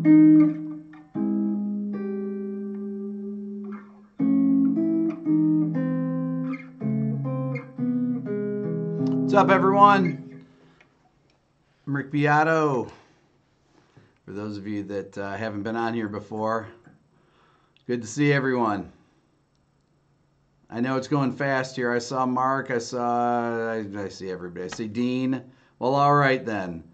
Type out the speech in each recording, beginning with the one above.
What's up, everyone? I'm Rick Beato. For those of you that haven't been on here before, good to see everyone. I know it's going fast here. I saw Mark. I see everybody. I see Dean. Well, all right then.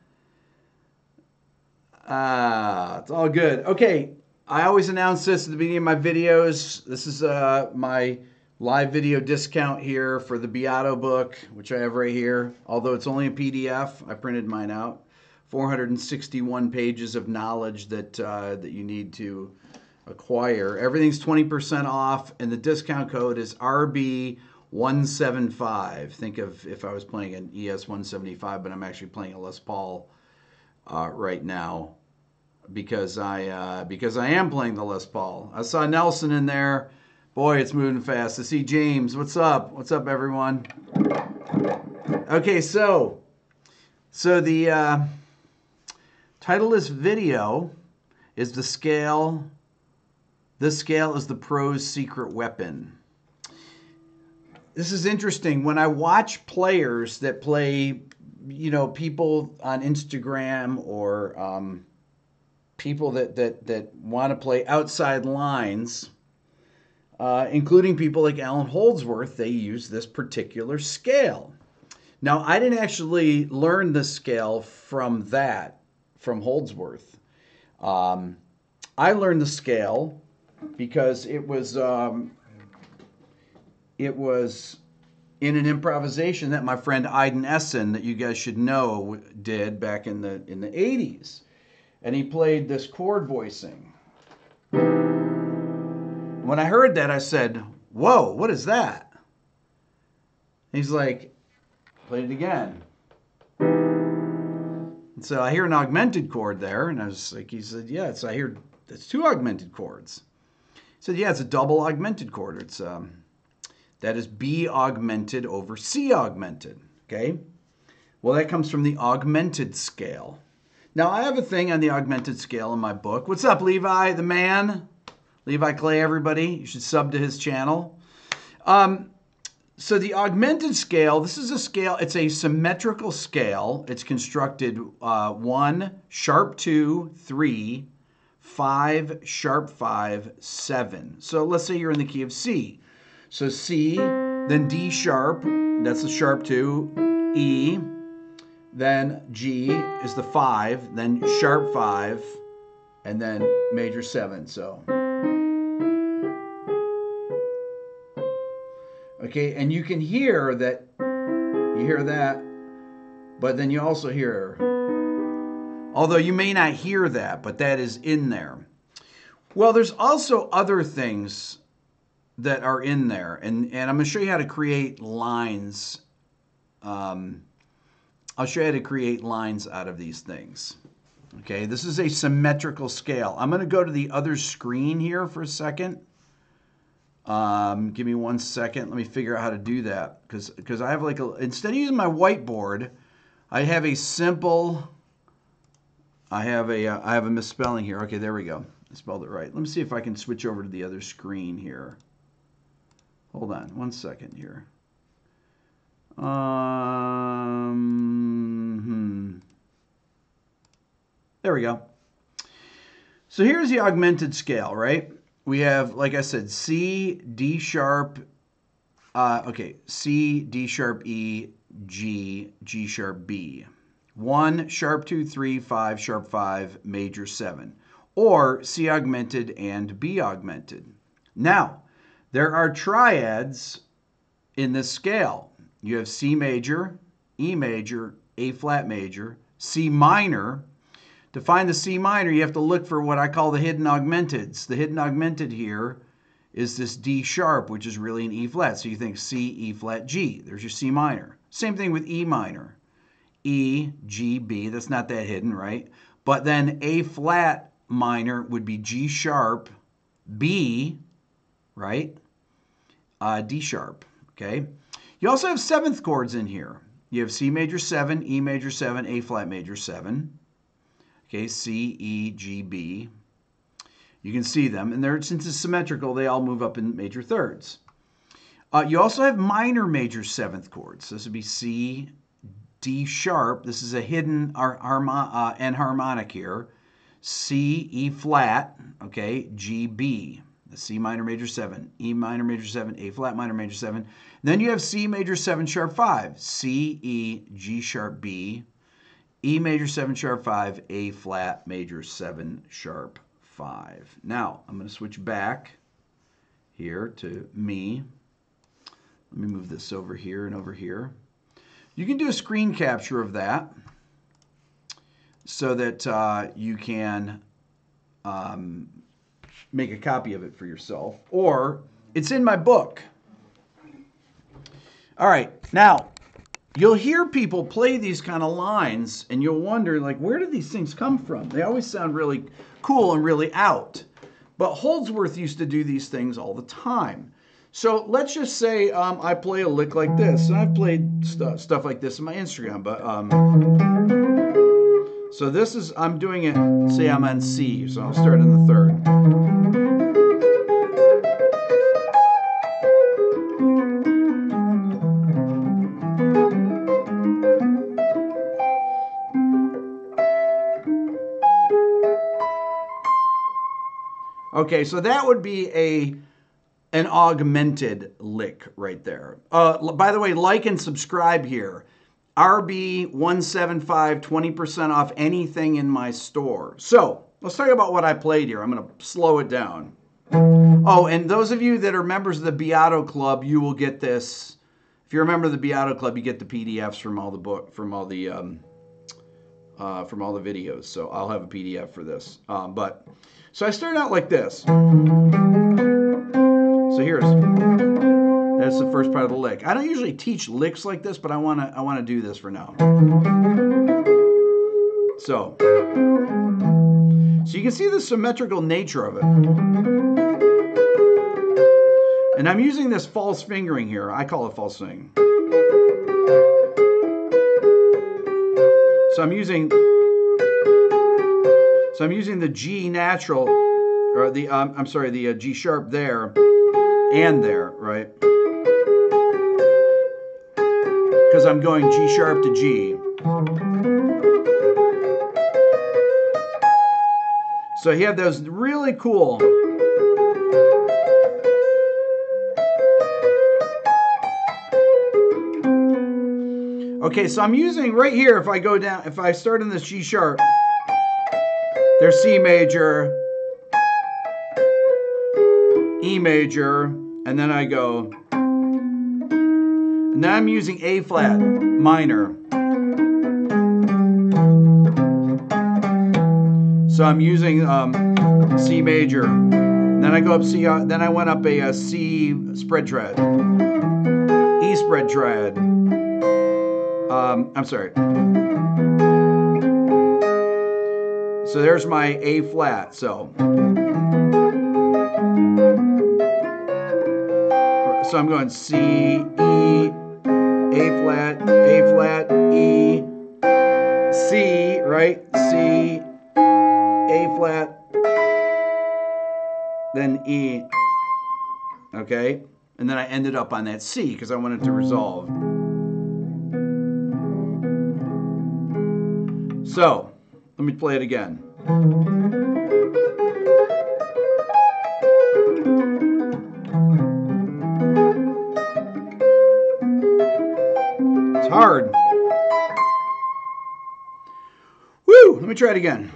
It's all good. Okay, I always announce this at the beginning of my videos. This is my live video discount here for the Beato book, which I have right here. Although it's only a PDF, I printed mine out. 461 pages of knowledge that you need to acquire. Everything's 20% off, and the discount code is RB175. Think of if I was playing an ES175, but I'm actually playing a Les Paul right now because I am playing the Les Paul. I saw Nelson in there. Boy, it's moving fast. I see James. What's up? What's up, everyone? Okay, so the title of this video is The Scale. This scale is the pro's secret weapon. This is interesting. When I watch players that play, people on Instagram or people that want to play outside lines, including people like Alan Holdsworth, they use this particular scale. Now, I didn't actually learn the scale from Holdsworth. I learned the scale because it was in an improvisation that my friend Iden Essen, that you guys should know, did back in the 80s. And he played this chord voicing. When I heard that, I said, whoa, what is that? He's like, play it again. And so I hear an augmented chord there, and I was like, he said, yeah, I hear it's two augmented chords. He said, yeah, it's a double augmented chord. It's that is B augmented over C augmented, okay? Well, that comes from the augmented scale. Now, I have a thing on the augmented scale in my book. What's up, Levi, the man? Levi Clay, everybody. You should sub to his channel. So the augmented scale, this is a scale, it's a symmetrical scale. It's constructed 1, sharp 2, 3, 5, sharp 5, 7. So let's say you're in the key of C. So C, then D sharp, that's the sharp 2, E, then G is the 5, then sharp 5, and then major 7. So, okay, and you can hear that, but then you also hear, although you may not hear that, but that is in there. Well, there's also other things that are in there, and I'm going to show you how to create lines. I'll show you how to create lines out of these things. Okay, this is a symmetrical scale. I'm going to go to the other screen here for a second. Give me 1 second. Let me figure out how to do that, because I have instead of using my whiteboard, I have a simple. I have a misspelling here. Okay, there we go. I spelled it right. Let me see if I can switch over to the other screen here. Hold on 1 second here. There we go. So here's the augmented scale, right? We have, like I said, C, D sharp, C, D sharp, E, G, G sharp, B. 1, sharp 2, 3, 5, sharp 5, major 7. Or C augmented and B augmented. Now, there are triads in this scale. You have C major, E major, A flat major, C minor. To find the C minor, you have to look for what I call the hidden augmenteds. The hidden augmented here is this D sharp, which is really an E flat. So you think C, E flat, G. There's your C minor. Same thing with E minor. E, G, B. That's not that hidden, right? But then A flat minor would be G sharp, B, right? D sharp, okay? You also have seventh chords in here. You have C major 7, E major 7, A flat major 7. Okay, C, E, G, B. You can see them, and they're, since it's symmetrical, they all move up in major thirds. You also have minor major seventh chords. This would be C, D sharp. This is a hidden enharmonic here. C, E flat, okay, G, B. C minor major 7, E minor major 7, A flat minor major 7. Then you have C major 7 sharp 5, C, E, G sharp B, E major 7 sharp 5, A flat major 7 sharp 5. Now, I'm going to switch back here to me. Let me move this over here and over here. You can do a screen capture of that so that you can make a copy of it for yourself, or it's in my book. All right, now, you'll hear people play these kind of lines, and you'll wonder, like, where do these things come from? They always sound really cool and really out. But Holdsworth used to do these things all the time. So let's just say I play a lick like this. And I've played stuff like this on my Instagram. But so this is, I'm doing it, say I'm on C. So I'll start in the third. Okay, so that would be an augmented lick right there. By the way, like and subscribe here. RB175, 20% off anything in my store. So let's talk about what I played here. I'm going to slow it down. Oh, and those of you that are members of the Beato Club, you will get this. If you're a member of the Beato Club, you get the PDFs from all the videos. So I'll have a PDF for this. So I started out like this. So that's the first part of the lick. I don't usually teach licks like this, but I wanna do this for now. So you can see the symmetrical nature of it. And I'm using this false fingering here. I call it false fingering. So I'm using the G natural, or the G sharp there and there, right? Because I'm going G sharp to G. So you have those really cool. Okay, so I'm using right here, if I go down, if I start in this G sharp, there's C major, E major, and then I go, and then I'm using A flat minor. So I'm using C major. Then I go up C, then I went up a C spread tread, E spread tread. I'm sorry. So there's my A flat. So I'm going C, E, A flat, E, C, right? C, A flat, then E. Okay? And then I ended up on that C because I wanted to resolve. So, let me play it again. It's hard. Woo! Let me try it again.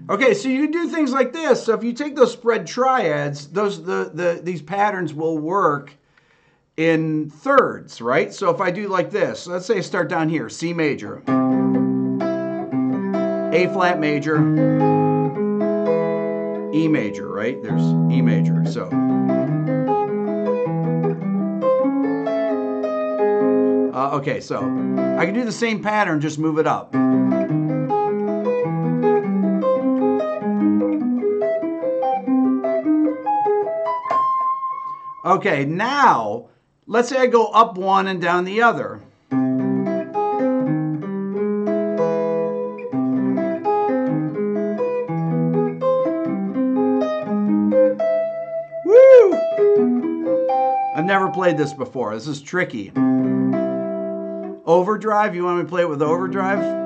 Okay, so you can do things like this. So if you take those spread triads, these patterns will work in thirds, right? So if I do like this, let's say I start down here, C major, A flat major, E major, right? There's E major. So okay, so I can do the same pattern, just move it up. Okay, now, let's say I go up one and down the other. Woo! I've never played this before. This is tricky. Overdrive, you want me to play it with overdrive?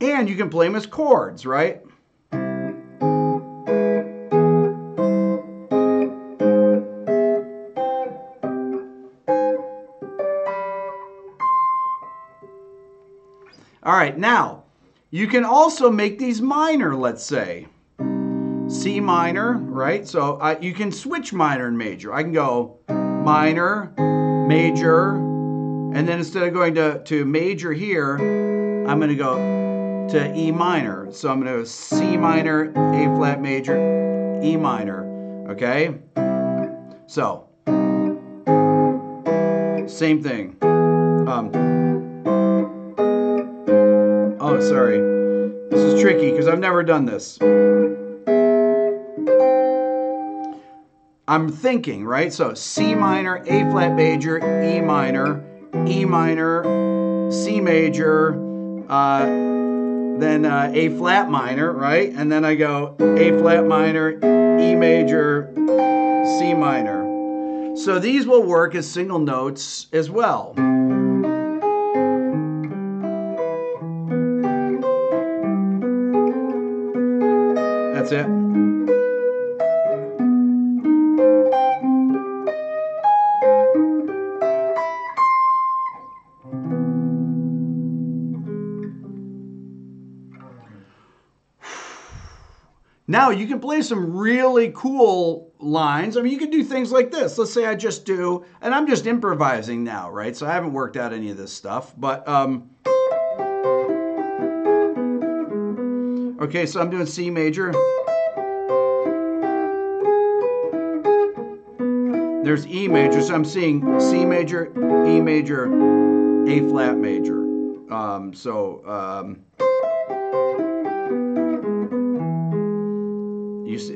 And you can play them as chords, right? All right, now, you can also make these minor, let's say. C minor, right? So you can switch minor and major. I can go minor, major, and then instead of going to major here, I'm going to go to E minor. So I'm going to go C minor, A flat major, E minor. Okay? So, same thing. Oh, sorry. This is tricky because I've never done this. I'm thinking, right? So C minor, A flat major, E minor, C major, then A flat minor, right? And then I go A flat minor, E major, C minor. So these will work as single notes as well. That's it. Now you can play some really cool lines. I mean, you can do things like this. Let's say I just do, and I'm just improvising now, right? So I haven't worked out any of this stuff, but okay, so I'm doing C major. There's E major, so I'm seeing C major, E major, A flat major.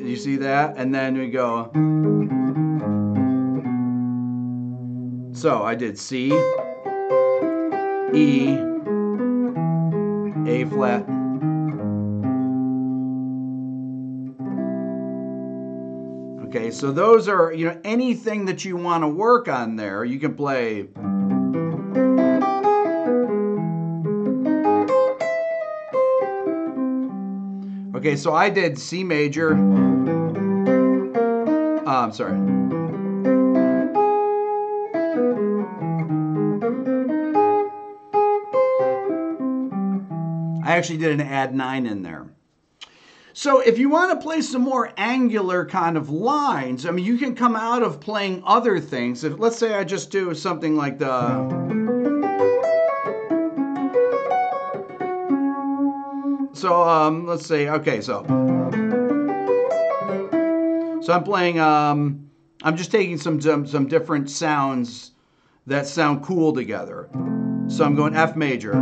You see that? And then we go. So I did C, E, A flat. Okay, so those are, anything that you want to work on there, you can play. Okay, so I did C major. I'm sorry. I actually did an add 9 in there. So if you want to play some more angular kind of lines, I mean, you can come out of playing other things. If, let's say I just do something like let's say, okay, so I'm playing, I'm just taking some different sounds that sound cool together. So I'm going F major.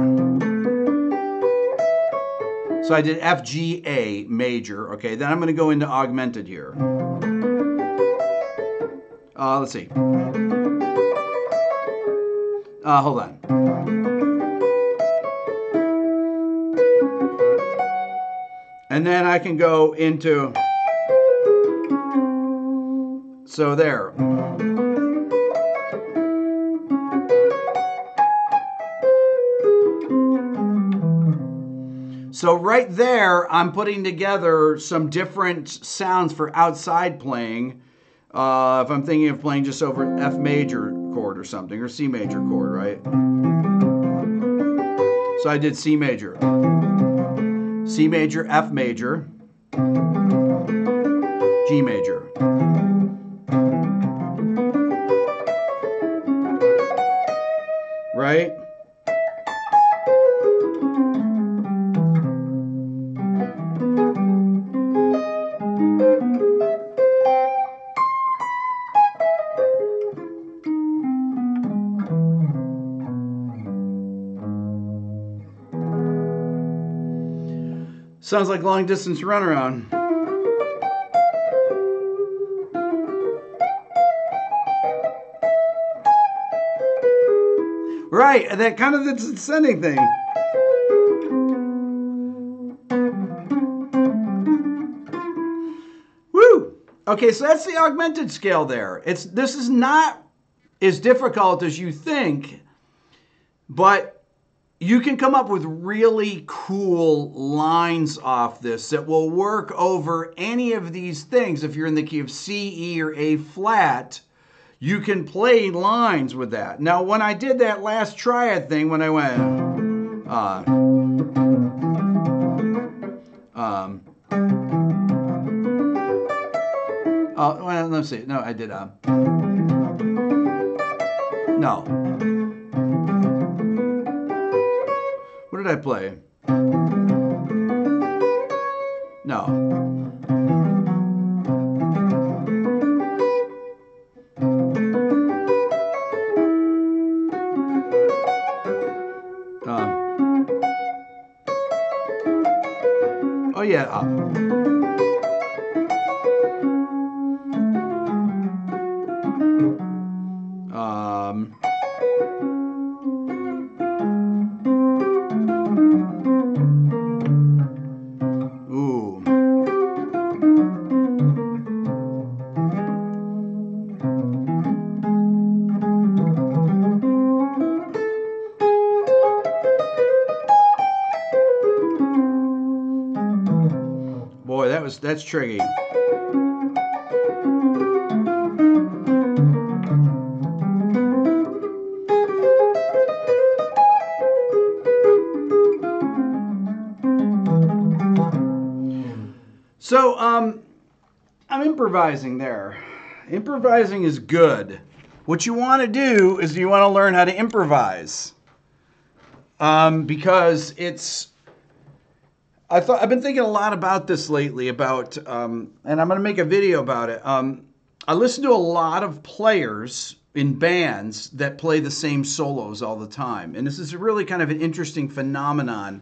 So I did F, G, A major. Okay, then I'm going to go into augmented here. Let's see. Hold on. And then I can go into, so there. So right there, I'm putting together some different sounds for outside playing. If I'm thinking of playing just over F major chord or something, or C major chord, right? So I did C major. C major, F major, G major. Right? Sounds like long distance runaround. Right, that kind of the descending thing. Woo! Okay, so that's the augmented scale there. This is not as difficult as you think, but you can come up with really cool lines off this that will work over any of these things. If you're in the key of C, E, or A flat, you can play lines with that. Now, when I did that last triad thing, when I went, well, let's see. No, I did, no. What did I play? No. Oh yeah. Ooh. Boy, that's tricky. So, I'm improvising there. Improvising is good. What you want to do is you want to learn how to improvise. Because I've been thinking a lot about this lately about, and I'm going to make a video about it. I listen to a lot of players in bands that play the same solos all the time. And this is really kind of an interesting phenomenon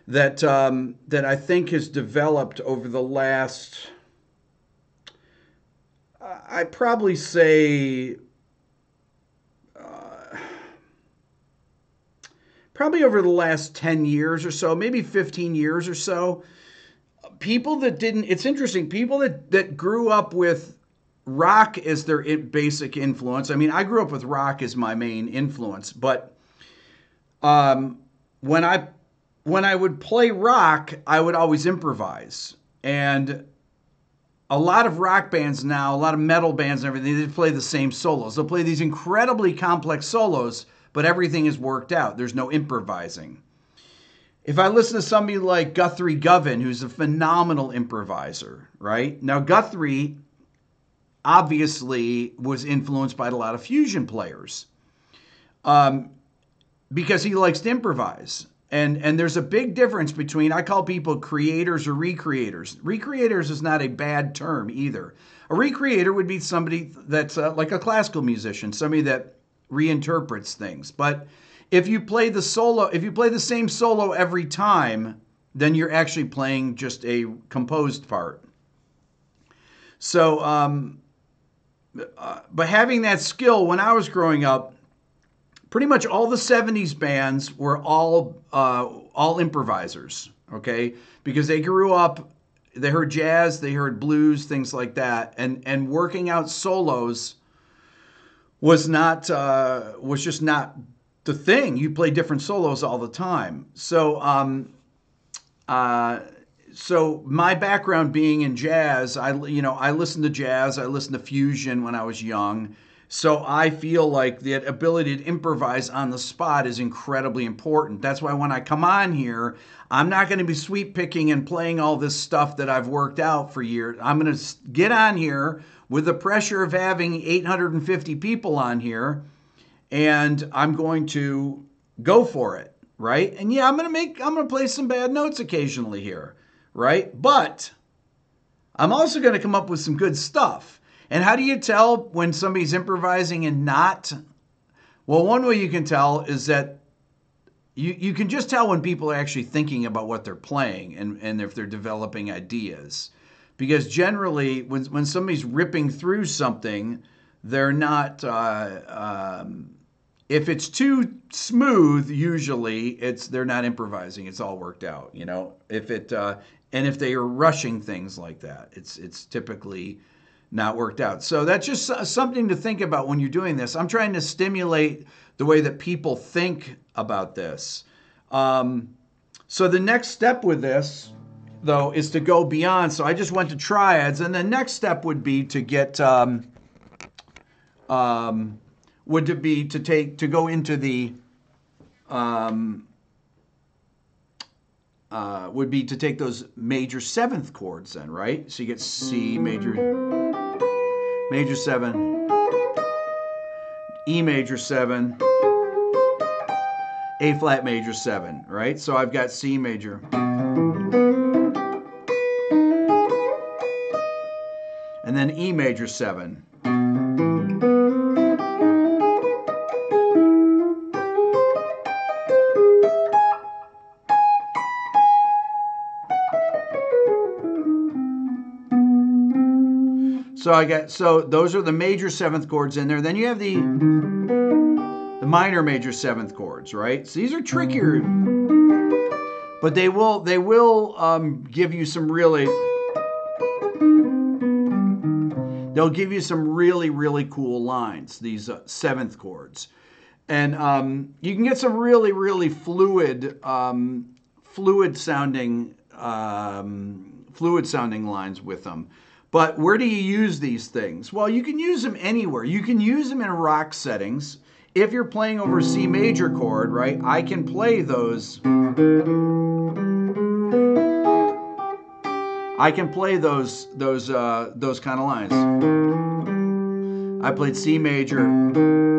that I think has developed over the last, I'd probably say, probably over the last 10 years or so, maybe 15 years or so. People that didn't, it's interesting, people that grew up with rock as their basic influence. I mean, I grew up with rock as my main influence, but when I would play rock, I would always improvise. And a lot of rock bands now, a lot of metal bands and everything, they play the same solos. They'll play these incredibly complex solos, but everything is worked out. There's no improvising. If I listen to somebody like Guthrie Govan, who's a phenomenal improviser, right? Now, Guthrie obviously was influenced by a lot of fusion players because he likes to improvise. And there's a big difference between, I call people creators or recreators. Recreators is not a bad term either. A recreator would be somebody that's like a classical musician, somebody that reinterprets things. But if you play the same solo every time, then you're actually playing just a composed part. So, but having that skill, when I was growing up, pretty much all the 70s bands were all improvisers, okay? Because they grew up, they heard jazz, they heard blues, things like that, and working out solos was just not the thing. You play different solos all the time. So so my background being in jazz, I listened to jazz, I listened to fusion when I was young. So I feel like the ability to improvise on the spot is incredibly important. That's why when I come on here, I'm not going to be sweep picking and playing all this stuff that I've worked out for years. I'm going to get on here with the pressure of having 850 people on here, and I'm going to go for it, right? And yeah, I'm going to play some bad notes occasionally here, right? But I'm also going to come up with some good stuff. And how do you tell when somebody's improvising and not? Well, one way you can tell is that you can just tell when people are actually thinking about what they're playing and if they're developing ideas. Because generally, when somebody's ripping through something, they're not. If it's too smooth, usually they're not improvising. It's all worked out, you know. If they are rushing things like that, it's typically not worked out. So that's just something to think about when you're doing this. I'm trying to stimulate the way that people think about this. So the next step with this, though, is to go beyond. So I just went to triads, and the next step would be to get to go into the would be to take those major seventh chords then, right? So you get C major 7, E major 7, A flat major 7, right? So I've got C major. And then E major 7. So those are the major seventh chords in there. Then you have the minor major seventh chords, right? So these are trickier, but they will give you some really, they'll give you some really, really cool lines, these seventh chords. And you can get some really, really fluid sounding lines with them. But where do you use these things? Well, you can use them anywhere. You can use them in rock settings. If you're playing over a C major chord, right, I can play those. I can play those kind of lines. I played C major,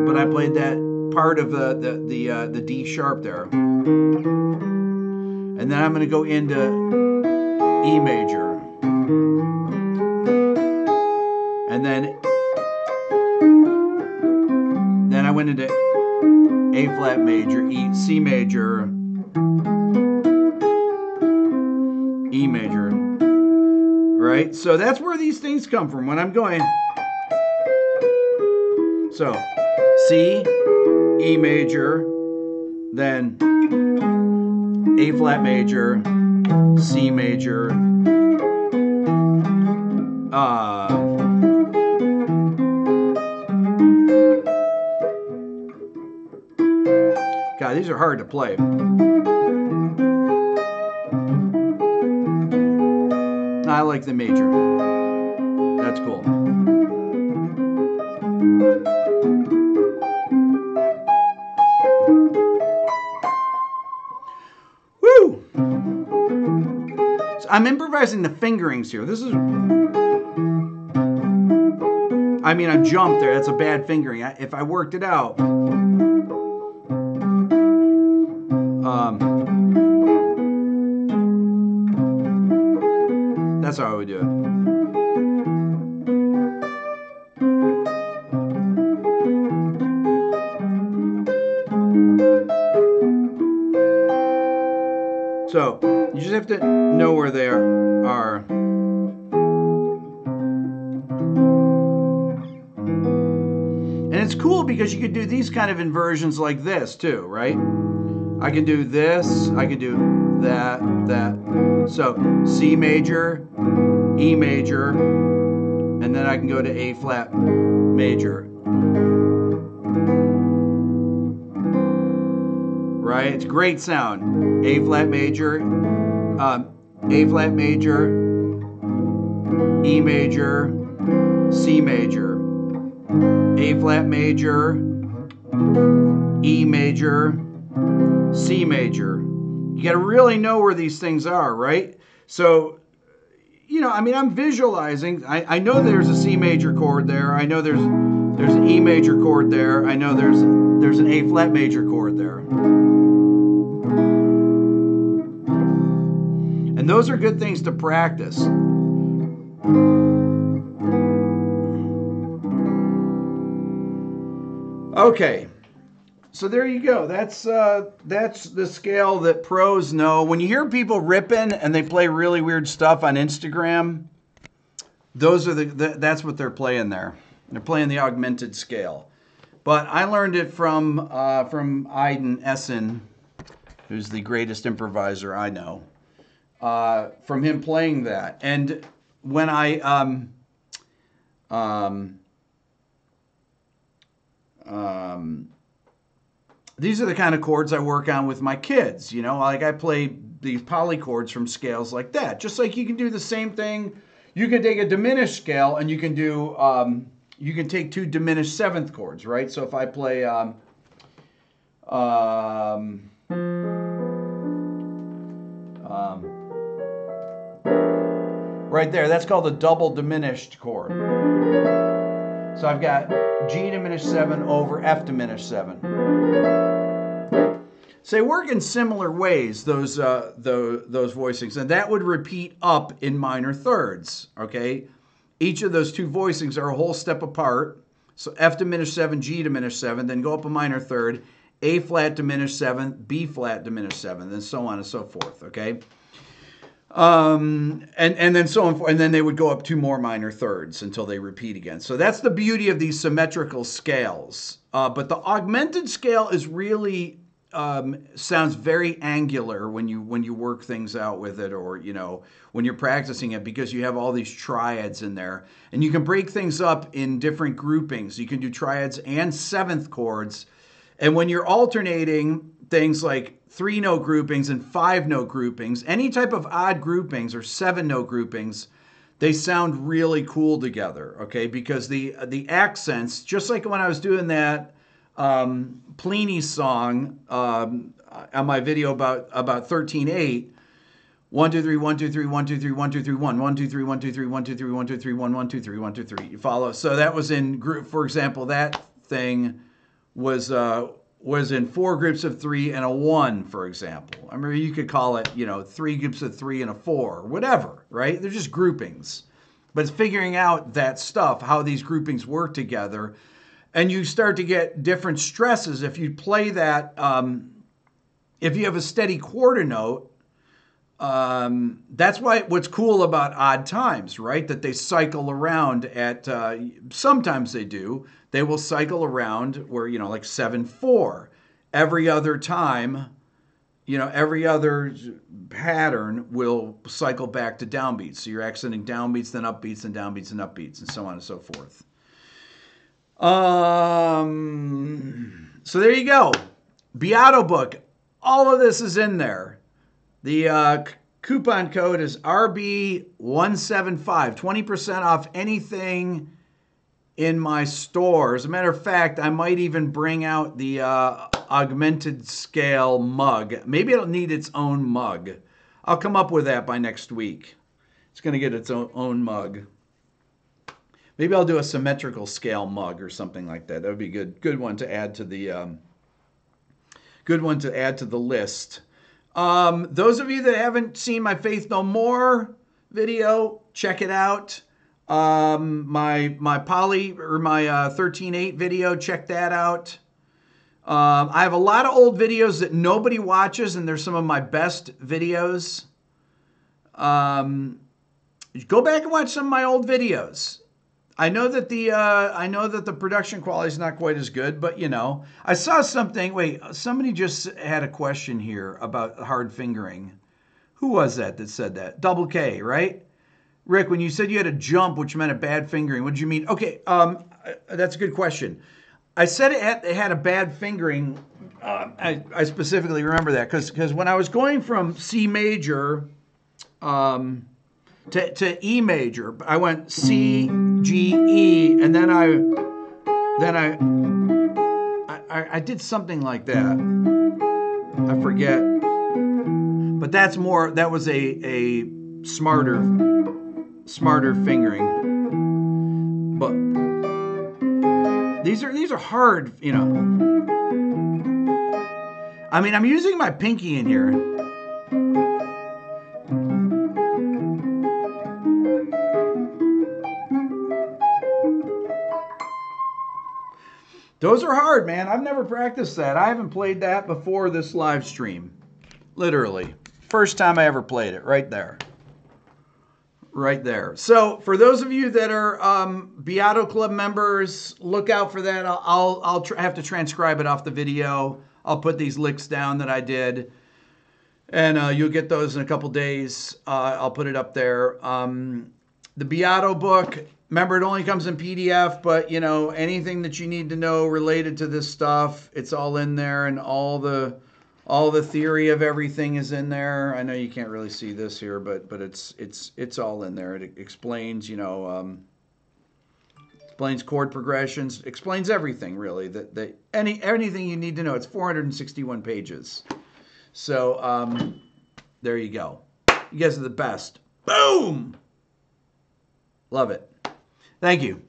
but I played that part of the D sharp there, and then I'm going to go into E major. And then I went into A flat major, C major, E major, right? So that's where these things come from when I'm going. So C, E major, then A flat major, C major, God, these are hard to play. I like the major. That's cool. Woo! So I'm improvising the fingerings here. This is... I mean, I jumped there. That's a bad fingering. If I worked it out... that's how I would do it. So, you just have to know where they are. And it's cool because you could do these kind of inversions like this too, right? I can do this, I can do that. So C major, E major, and then I can go to A flat major. Right? It's great sound. A flat major, E major, C major, A flat major, E major, C major. You got to really know where these things are, right? So, you know, I mean, I'm visualizing. I know there's a C major chord there. I know there's an E major chord there. I know there's an A flat major chord there. And those are good things to practice. Okay. So there you go. That's the scale that pros know. When you hear people ripping and they play really weird stuff on Instagram, those are that's what they're playing there. They're playing the augmented scale. But I learned it from Aiden Essen, who's the greatest improviser I know. From him playing that, and when I these are the kind of chords I work on with my kids. You know, like I play these polychords from scales like that. Just like you can do the same thing. You can take a diminished scale and you can do, you can take two diminished seventh chords, right? So if I play, right there, that's called a double diminished chord. So I've got G diminished 7 over F diminished 7. So they work in similar ways, those voicings, and that would repeat up in minor thirds, okay? Each of those two voicings are a whole step apart. So F diminished 7, G diminished 7, then go up a minor third, A flat diminished 7, B flat diminished 7, and so on and so forth, okay? And then so on, and then they would go up two more minor thirds until they repeat again. So that's the beauty of these symmetrical scales. But the augmented scale is really sounds very angular when you work things out with it, or you know when you're practicing it, because you have all these triads in there, and you can break things up in different groupings. You can do triads and seventh chords, and when you're alternating things like 3-note groupings and 5-note groupings, any type of odd groupings or 7-note groupings, they sound really cool together, okay? Because the accents, just like when I was doing that Pliny song on my video about 13/8, 1 2 3 1 2 3 1 2 3 1 2 3 1 1 2 3 1 2 3 1 2 3 1 2 3 1 1 2 3 1 2 3. You follow? So that was in group. For example, that thing was in 4 groups of 3 and a 1, for example. I mean, you could call it, you know, 3 groups of 3 and a 4, whatever, right? They're just groupings. But it's figuring out that stuff, how these groupings work together. And you start to get different stresses. If you play that, if you have a steady quarter note, that's why what's cool about odd times, right? That they cycle around at, sometimes they do. They will cycle around where, you know, like 7/4. Every other time, you know, every other pattern will cycle back to downbeats. So you're accenting downbeats, then upbeats, and downbeats, and upbeats, and so on and so forth. So there you go. Beato book. All of this is in there. The coupon code is RB175. 20% off anything in my store. As a matter of fact, I might even bring out the augmented scale mug. Maybe it'll need its own mug. I'll come up with that by next week. It's going to get its own mug. Maybe I'll do a symmetrical scale mug or something like that. That would be good. Good one to add to the list. Those of you that haven't seen my Faith No More video, check it out. My poly or my 13/8 video, check that out. I have a lot of old videos that nobody watches, and they're some of my best videos. Go back and watch some of my old videos. I know that the production quality is not quite as good, but you know, I saw something. Wait, somebody just had a question here about hard fingering. Who was that said that? Double K, right? Rick, when you said you had a jump, which meant a bad fingering, what did you mean? Okay, that's a good question. I said it had a bad fingering. I specifically remember that because when I was going from C major to E major, I went C, G, E, and then I did something like that. I forget, but that was a smarter fingering. But these are hard, you know. I mean, I'm using my pinky in here. Those are hard, man. I've never practiced that. I haven't played that before this live stream. Literally. First time I ever played it. Right there. Right there. So for those of you that are Beato Club members, look out for that. I'll have to transcribe it off the video. I'll put these licks down that I did. And you'll get those in a couple days. I'll put it up there. The Beato book, remember, it only comes in PDF, but, you know, anything that you need to know related to this stuff, it's all in there, and all the theory of everything is in there. I know you can't really see this here, but it's all in there. It explains, you know, explains chord progressions, explains everything, really, anything you need to know. It's 461 pages. So there you go. You guys are the best. Boom! Love it. Thank you.